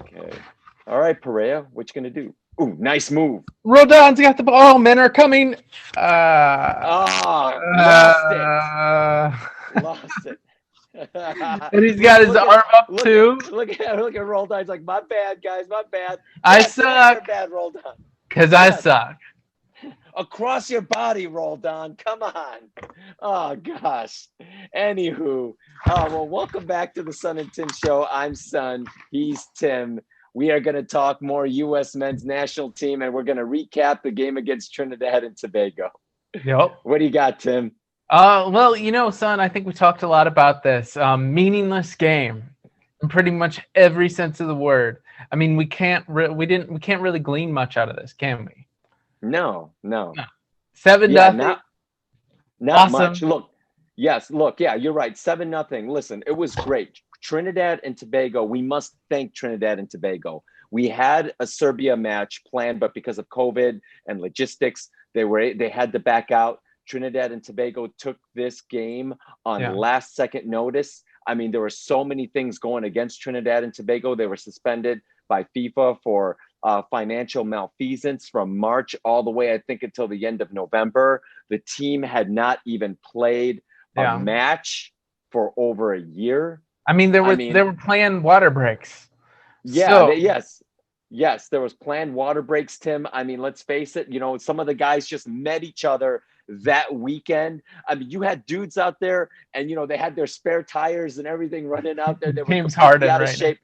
Okay. All right, Perea, what you gonna do? Ooh, nice move. Rodon's got the ball. Oh, men are coming. Lost it. Uh, Lost it. and he's got look, his look at, arm up look at, too. look at Roldan. He's like, my bad, guys, my bad. I Yes, it was your suck bad, Roldan. because I Yes, suck. across your body, Roldan. Come on. Oh gosh. Anywho, well, welcome back to the Sun and Tim Show. I'm Sun. He's Tim. We are going to talk more U.S. men's national team, and we're going to recap the game against Trinidad and Tobago. Yep. What do you got, Tim? Well, son, I think we talked a lot about this meaningless game, in pretty much every sense of the word. I mean, we can't really glean much out of this, can we? No. No. 7-0. Yeah, not much. Awesome. Look, yes, look, yeah, you're right. 7-0. Listen, it was great. Trinidad and Tobago, we must thank Trinidad and Tobago. We had a Serbia match planned, but because of COVID and logistics, they had to back out. Trinidad and Tobago took this game on last second notice. I mean, there were so many things going against Trinidad and Tobago. They were suspended by FIFA for financial malfeasance from March all the way, I think, until the end of November. The team had not even played a match for over a year. I mean, they were playing water breaks. Yeah, yes, there was planned water breaks, Tim. I mean, let's face it, some of the guys just met each other that weekend. I mean, you had dudes out there and, they had their spare tires and everything running out there. They were James completely Harden out of right shape.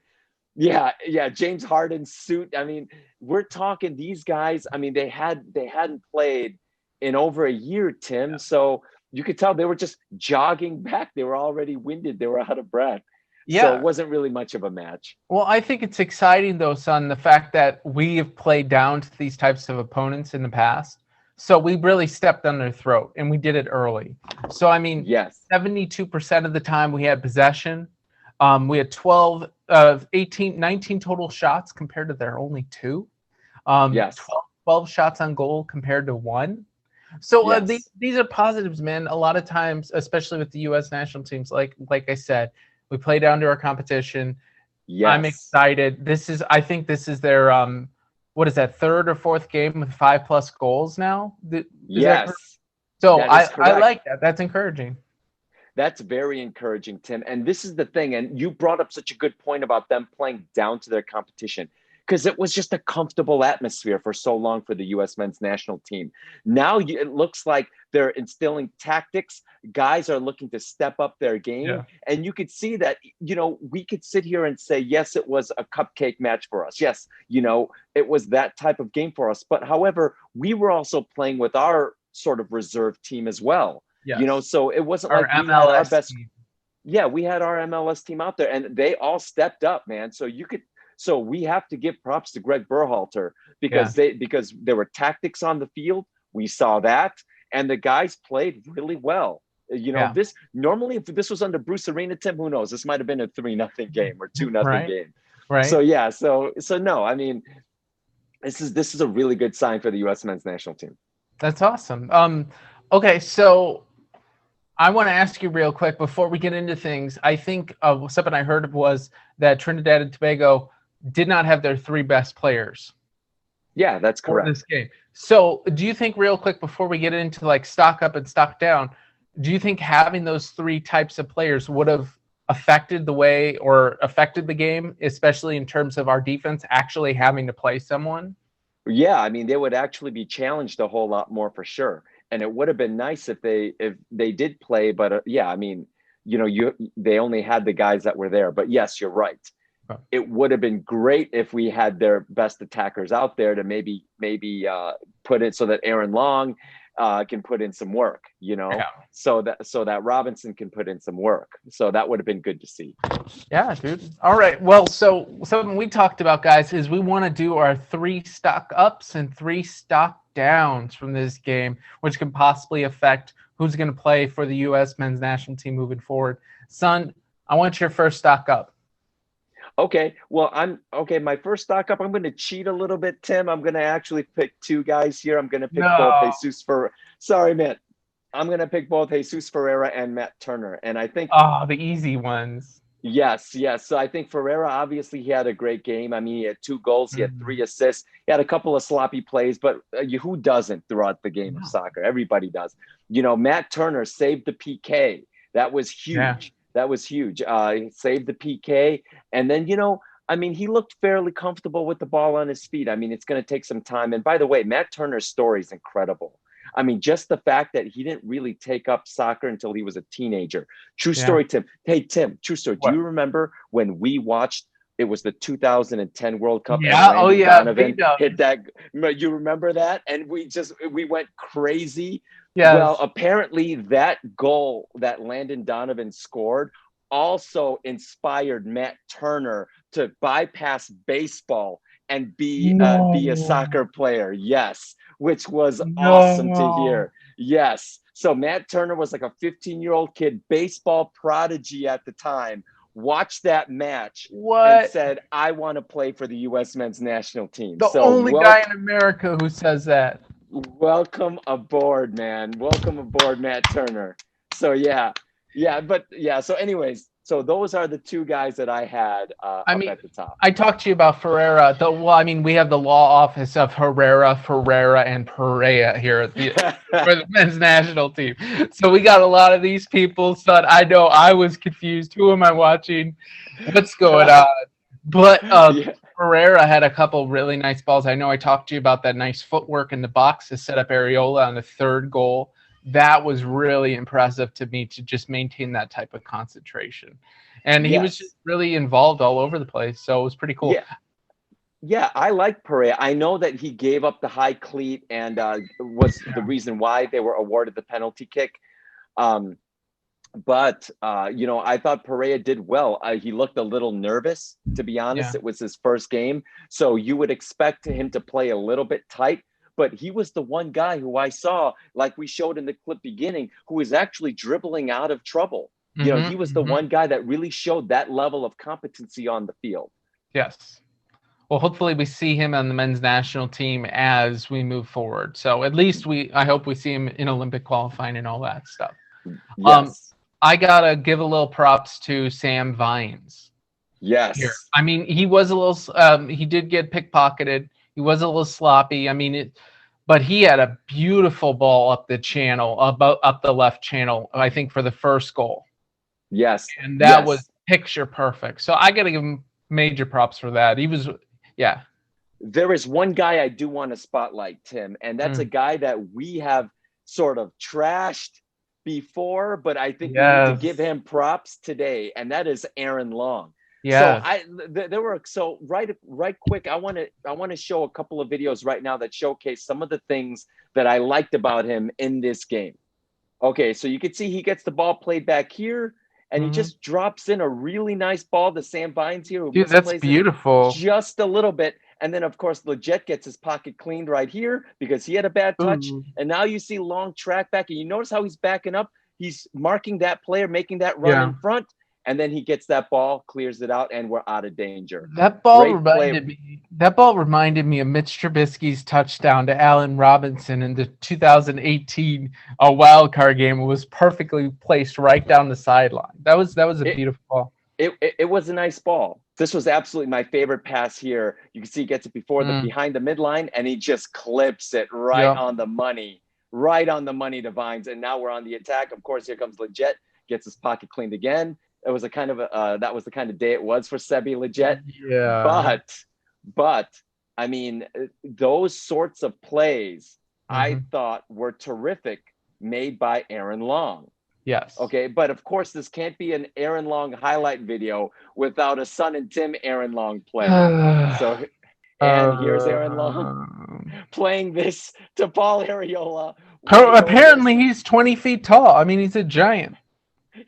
Now. Yeah, James Harden's suit. I mean, we're talking these guys. I mean, they hadn't played in over a year, Tim. So you could tell they were just jogging back. They were already winded. They were out of breath. Yeah. So it wasn't really much of a match. Well, I think it's exciting, though, son, the fact that we have played down to these types of opponents in the past. So we really stepped on their throat, and we did it early. So, I mean, 72% of the time we had possession. We had 19 total shots compared to their only 2. 12 shots on goal compared to 1. So these are positives, man. A lot of times, especially with the U.S. national teams, like I said, we play down to our competition. Yes. I'm excited. I think this is their what is that, 3rd or 4th game with 5+ goals now? Yes. So I like that. That's encouraging. That's very encouraging, Tim. And this is the thing. And you brought up such a good point about them playing down to their competition, because it was just a comfortable atmosphere for so long for the U.S. men's national team. Now it looks like they're instilling tactics. Guys are looking to step up their game. Yeah. And you could see that, we could sit here and say, yes, it was a cupcake match for us. Yes, it was that type of game for us. But however, we were also playing with our sort of reserve team as well. Yes. So it wasn't like we had our best team. Yeah, we had our MLS team out there and they all stepped up, man. So we have to give props to Greg Berhalter because there were tactics on the field. We saw that, and the guys played really well. This normally, if this was under Bruce Arena, Tim, who knows? This might have been a 3-0 game or 2-0 game. Right. So no, I mean, this is a really good sign for the U.S. men's national team. That's awesome. Okay, so I want to ask you real quick before we get into things. I think something I heard was that Trinidad and Tobago did not have their 3 best players. Yeah, that's correct. For this game. So do you think, real quick, before we get into like stock up and stock down, do you think having those 3 types of players would have affected the game, especially in terms of our defense actually having to play someone? Yeah, I mean, they would actually be challenged a whole lot more for sure. And it would have been nice if they did play, but I mean, they only had the guys that were there. But yes, you're right. It would have been great if we had their best attackers out there to maybe put it so that Aaron Long can put in some work, so that Robinson can put in some work. So that would have been good to see. Yeah, dude. All right. Well, so something we talked about, guys, is we want to do our 3 stock ups and 3 stock downs from this game, which can possibly affect who's going to play for the U.S. men's national team moving forward. Son, I want your first stock up. Okay, well, my first stock up, I'm going to cheat a little bit, Tim. I'm going to actually pick 2 guys here. I'm going to pick both Jesus Ferreira. Sorry, I'm going to pick both Jesus Ferreira and Matt Turner. And I think... Oh, the easy ones. Yes, yes. So I think Ferreira, obviously, he had a great game. I mean, he had 2 goals, he had 3 assists, he had a couple of sloppy plays, but who doesn't throughout the game of No. soccer? Everybody does. Matt Turner saved the PK. That was Yeah. huge. That was huge. He saved the PK. And then, I mean, he looked fairly comfortable with the ball on his feet. I mean, it's going to take some time. And by the way, Matt Turner's story is incredible. I mean, just the fact that he didn't really take up soccer until he was a teenager. True Yeah. story, Tim. Hey, Tim, true story. Do What? you remember when we watched, it was the 2010 World Cup and Yeah. Oh Landon yeah. Donovan hit that? You remember that? And we went crazy. Well, Yes. apparently that goal that Landon Donovan scored also inspired Matt Turner to bypass baseball and be a No. soccer player. Yes, which was awesome to No. hear. Yes. So Matt Turner was like a 15-year-old kid, baseball prodigy at the time, watched that match and What? said, I want to play for the U.S. men's national team. The So only guy in America who says that. welcome aboard, man. Welcome aboard, Matt Turner. So so anyways, so those are the two guys that I had I up mean, at the top. I talked to you about Ferreira. I mean, we have the law office of Herrera, Ferreira, and Perea here at for the men's national team. So we got a lot of these people. So I know I was confused. Who am I watching? What's going on? But Yeah. Ferreira had a couple really nice balls. I know I talked to you about that nice footwork in the box to set up Areola on the third goal. That was really impressive to me to just maintain that type of concentration. And he was just Yes. really involved all over the place. So it was pretty cool. Yeah. Yeah, I like Perea. I know that he gave up the high cleat and was the reason why they were awarded the penalty kick. Um, but I thought Perea did well. He looked a little nervous, to be honest. Yeah. It was his first game, so you would expect him to play a little bit tight. But he was the one guy who I saw, like we showed in the clip beginning, who was actually dribbling out of trouble. He was the one guy that really showed that level of competency on the field. Yes. Well, hopefully we see him on the men's national team as we move forward. So at least I hope we see him in Olympic qualifying and all that stuff. Yes. I gotta give a little props to Sam Vines. Yes. Here. I mean, he was a little. He did get pickpocketed. He was a little sloppy. I mean, but he had a beautiful ball up the channel, up the left channel. I think for the first goal. Yes. And that was picture perfect. So I gotta give him major props for that. He was. Yeah. There is one guy I do want to spotlight, Tim, and that's a guy that we have sort of trashed before, but I think we need to give him props today, and that is Aaron Long. Yeah. So right quick, I want to show a couple of videos right now that showcase some of the things that I liked about him in this game. Okay, so you can see he gets the ball played back here, and he just drops in a really nice ball to Sam Vines here, who Dude, that's beautiful. just a little bit. And then, of course, Leggett gets his pocket cleaned right here because he had a bad touch. Ooh. And now you see Long track back. And you notice how he's backing up. He's marking that player, making that run in front. And then he gets that ball, clears it out, and we're out of danger. That ball reminded me of Mitch Trubisky's touchdown to Allen Robinson in the 2018 wild card game. It was perfectly placed right down the sideline. That was a beautiful ball. It was a nice ball. This was absolutely my favorite pass here. You can see he gets it behind the midline, and he just clips it right on the money to Vines. And now we're on the attack. Of course, here comes Leggett, gets his pocket cleaned again. It was that was the kind of day it was for Sebi Leggett. Yeah. But I mean, those sorts of plays I thought were terrific, made by Aaron Long. Yes. Okay, but of course, this can't be an Aaron Long highlight video without a Son and Tim Aaron Long play. So, and here's Aaron Long playing this to Paul Areola. Apparently, he's 20 feet tall. I mean, he's a giant.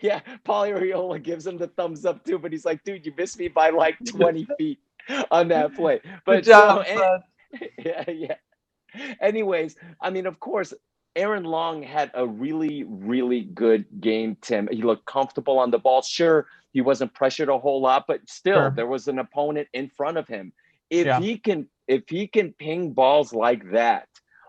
Yeah, Paul Areola gives him the thumbs up too, but he's like, dude, you missed me by like 20 feet on that play. But good job, yeah. Anyways, I mean, of course, Aaron Long had a really, really good game, Tim. He looked comfortable on the ball. Sure, he wasn't pressured a whole lot, but still, there was an opponent in front of him. If he can ping balls like that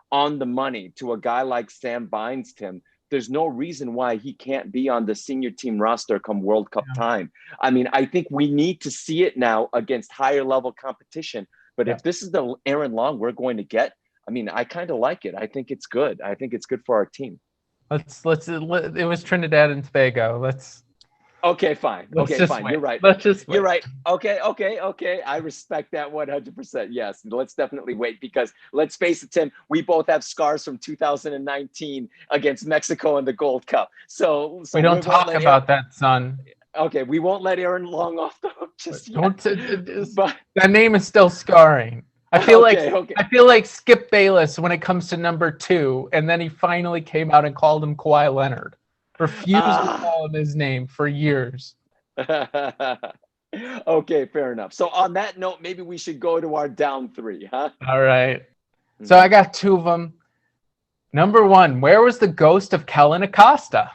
on the money to a guy like Sam Vines, Tim, there's no reason why he can't be on the senior team roster come World Cup time. I mean, I think we need to see it now against higher level competition. But if this is the Aaron Long we're going to get, I mean, I kind of like it. I think it's good. I think it's good for our team. It was Trinidad and Tobago. Okay, fine. Okay, fine. Wait. You're right. You're right. Okay. I respect that 100%. Yes, let's definitely wait because let's face it, Tim, we both have scars from 2019 against Mexico in the Gold Cup. So we don't talk about that, son. Okay, we won't let Aaron Long off the hook just yet. But that name is still scarring. I feel like Skip Bayless when it comes to number 2, and then he finally came out and called him Kawhi Leonard. Refused to call him his name for years. Okay, fair enough. So on that note, maybe we should go to our down 3, huh? All right. So I got 2 of them. Number 1, where was the ghost of Kellen Acosta?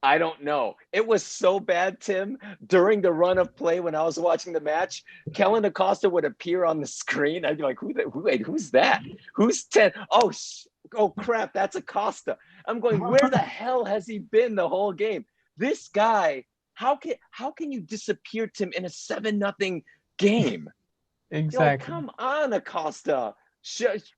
I don't know. It was so bad, Tim. During the run of play when I was watching the match, Kellen Acosta would appear on the screen. I'd be like, who's that? Who's 10? Oh, crap, that's Acosta. I'm going, where the hell has he been the whole game? This guy, how can you disappear, Tim, in a 7-0 game? Exactly. Come on, Acosta.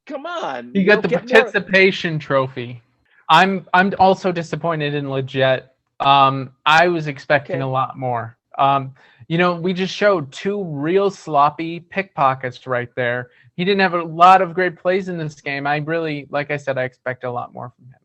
Come on. You got the participation trophy. I'm also disappointed in Legit. I was expecting a lot more. We just showed 2 real sloppy pickpockets right there. He didn't have a lot of great plays in this game. I really, like I said, I expect a lot more from him.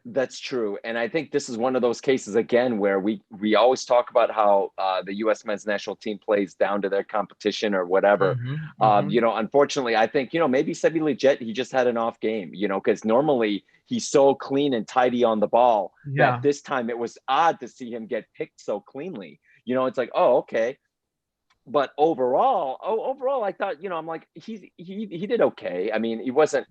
That's true. And I think this is one of those cases, again, where we always talk about how the U.S. men's national team plays down to their competition or whatever. Unfortunately, I think, maybe Sebi Legit, he just had an off game, because normally he's so clean and tidy on the ball that this time it was odd to see him get picked so cleanly. It's like, oh, okay. But overall, I thought, I'm like, he did okay. I mean, he wasn't,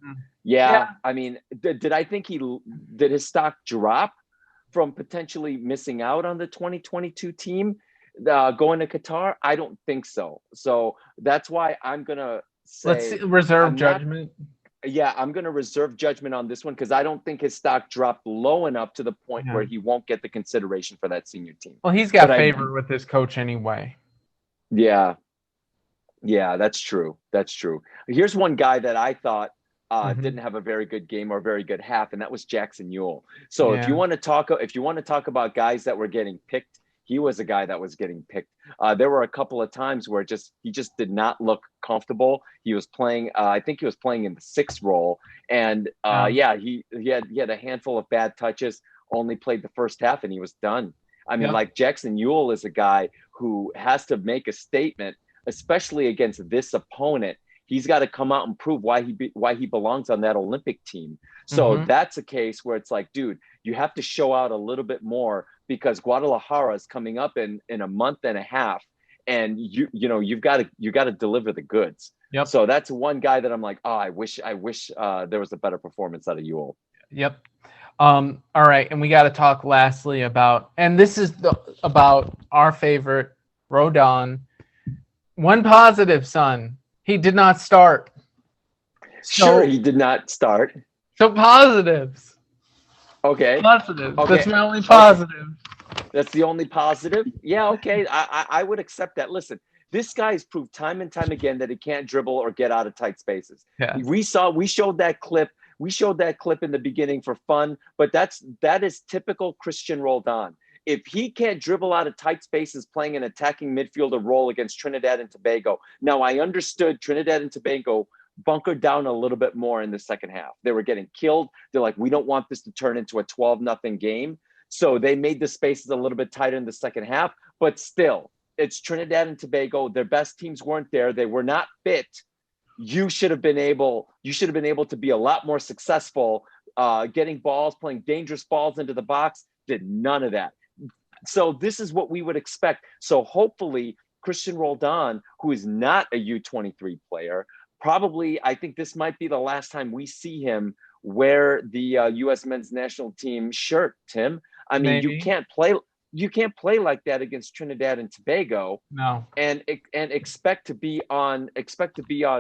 I mean, did I think did his stock drop from potentially missing out on the 2022 team going to Qatar? I don't think so. So that's why I'm going to say. Let's reserve judgment. I'm going to reserve judgment on this one because I don't think his stock dropped low enough to the point where he won't get the consideration for that senior team. Well, he's got favor with his coach anyway. Yeah, that's true. Here's one guy that I thought didn't have a very good game or very good half, and that was Jackson Ewell. So if you want to talk about guys that were getting picked, he was a guy that was getting picked. There were a couple of times where he just did not look comfortable. He was playing. I think he was playing in the 6th role, and he had a handful of bad touches. Only played the first half, and he was done. I mean, like Jackson Ewell is a guy who has to make a statement, especially against this opponent. He's got to come out and prove why he belongs on that Olympic team. So that's a case where it's like, dude, you have to show out a little bit more because Guadalajara is coming up in a month and a half, and you've got to deliver the goods. Yep. So that's one guy that I'm like, I wish there was a better performance out of Ewell. Yep. All right, and we got to talk lastly about, and this is about our favorite Rodon. One positive, son. He did not start. Sure, he did not start. So positives. Okay. Positives. Okay. That's my only positive. That's the only positive? Yeah, okay. I would accept that. Listen, this guy's proved time and time again that he can't dribble or get out of tight spaces. Yeah. We showed that clip. We showed that clip in the beginning for fun, but that is typical Christian Roldan. If he can't dribble out of tight spaces playing an attacking midfielder role against Trinidad and Tobago. Now, I understood Trinidad and Tobago bunkered down a little bit more in the second half. They were getting killed. They're like, we don't want this to turn into a 12-0 game. So they made the spaces a little bit tighter in the second half, but still, it's Trinidad and Tobago. Their best teams weren't there. They were not fit. You should have been able to be a lot more successful getting balls, playing dangerous balls into the box. Did none of that. So this is what we would expect. So hopefully Christian Roldan, who is not a U23 player, probably, I think this might be the last time we see him wear the U.S. men's national team shirt, Tim. I mean, you can't play like that against Trinidad and Tobago. No. And expect to be on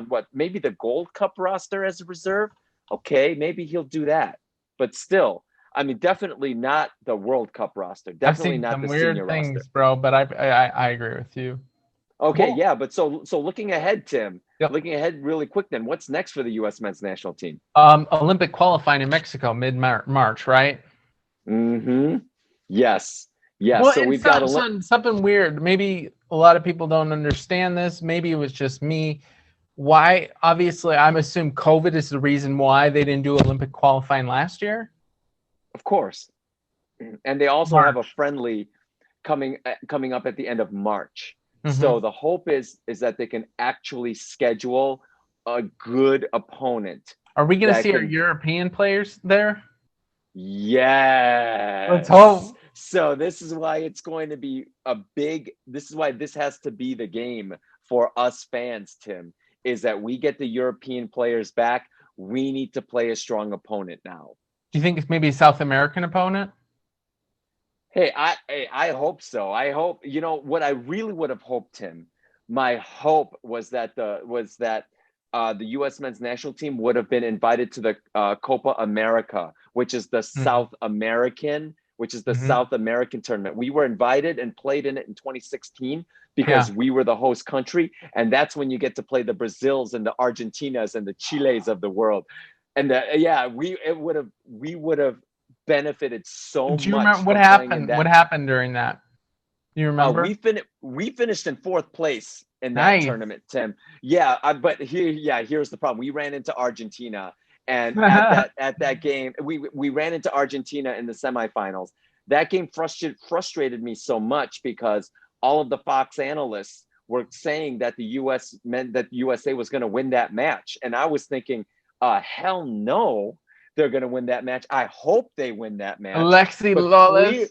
what, maybe the Gold Cup roster as a reserve. Okay, maybe he'll do that. But still, I mean, definitely not the World Cup roster. I've Definitely seen not some the weird senior roster. things, bro, but I agree with you. Okay, Well, yeah, but so looking ahead, Tim, yep. looking ahead really quick then, what's next for the U.S. men's national team? Olympic qualifying in Mexico mid-March, right? Mm-hmm. Yes. Yes. Well, So and we've got something weird. Maybe a lot of people don't understand this. Maybe it was just me. Why? Obviously, I'm assuming COVID is the reason why they didn't do Olympic qualifying last year. of course. And they also have a March. friendly coming up at the end of March. Mm-hmm. So the hope is that they can actually schedule a good opponent Are we going to that see our can. European players there? Let's Yes. hope. So this is why it's going to be this is why this has to be the game for us fans, Tim, is that we get the European players back. We need to play a strong opponent now. Do you think it's maybe a South American opponent? Hey, I hope so. I hope, what I really would have hoped, Tim. My hope was that the U.S. men's national team would have been invited to the Copa America, which is the Mm-hmm. South American tournament. We were invited and played in it in 2016 because Yeah. we were the host country, and that's when you get to play the Brazils and the Argentinas and the Chiles of the world. And we would have benefited so Do you much remember what from playing in happened? What that. happened during that? Do you remember? We finished in fourth place in that Nice. tournament, Tim. Yeah, but here's the problem. We ran into Argentina, and at that game, we ran into Argentina in the semifinals. That game frustrated me so much because all of the Fox analysts were saying that the U.S. meant that USA was going to win that match, and I was thinking, hell no, they're going to win that match. I hope they win that match, Alexi but Lawless.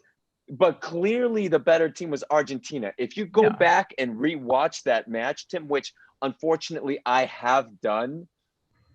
clearly the better team was Argentina. If you go Yeah. back and rewatch that match, Tim, which unfortunately I have done,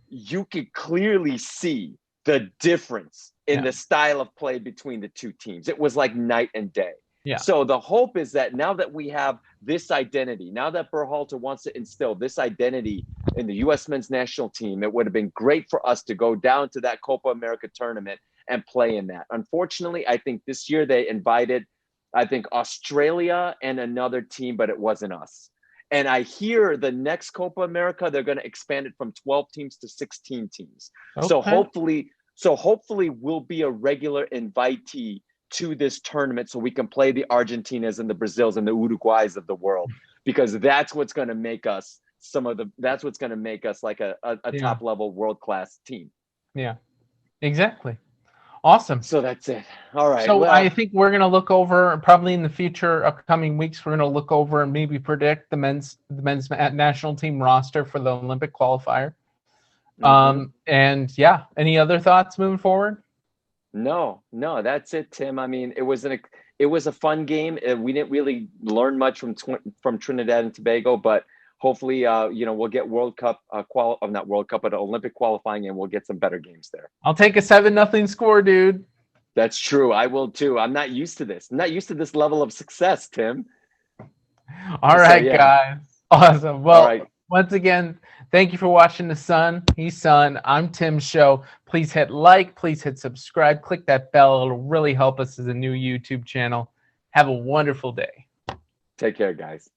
you could clearly see the difference in Yeah. the style of play between the two teams. It was like night and day. Yeah. So the hope is that now that we have this identity, now that Berhalter wants to instill this identity in the U.S. men's national team, it would have been great for us to go down to that Copa America tournament and play in that. Unfortunately, I think this year they invited, I think, Australia and another team, but it wasn't us. And I hear the next Copa America, they're going to expand it from 12 teams to 16 teams. So Okay. hopefully we'll be a regular invitee to this tournament so we can play the Argentinas and the Brazils and the Uruguays of the world, because that's what's going to make us like a Yeah. top level world-class team. Yeah. Exactly. Awesome. So that's it. All right. So I Well, think we're gonna look over probably in the future, upcoming weeks. We're gonna look over and maybe predict the men's national team roster for the Olympic qualifier. And yeah, any other thoughts moving forward? No, that's it, Tim. I mean, it was a fun game. We didn't really learn much from Trinidad and Tobago, but hopefully, we'll get World Cup not World Cup, but Olympic qualifying, and we'll get some better games there. I'll take a 7-0 score, dude. That's true. I will too. I'm not used to this. I'm not used to this level of success, Tim. All right, guys. Awesome. Well, right. Once again, thank you for watching The Sun. He's Sun. I'm Tim's show. Please hit like. Please hit subscribe. Click that bell. It'll really help us as a new YouTube channel. Have a wonderful day. Take care, guys.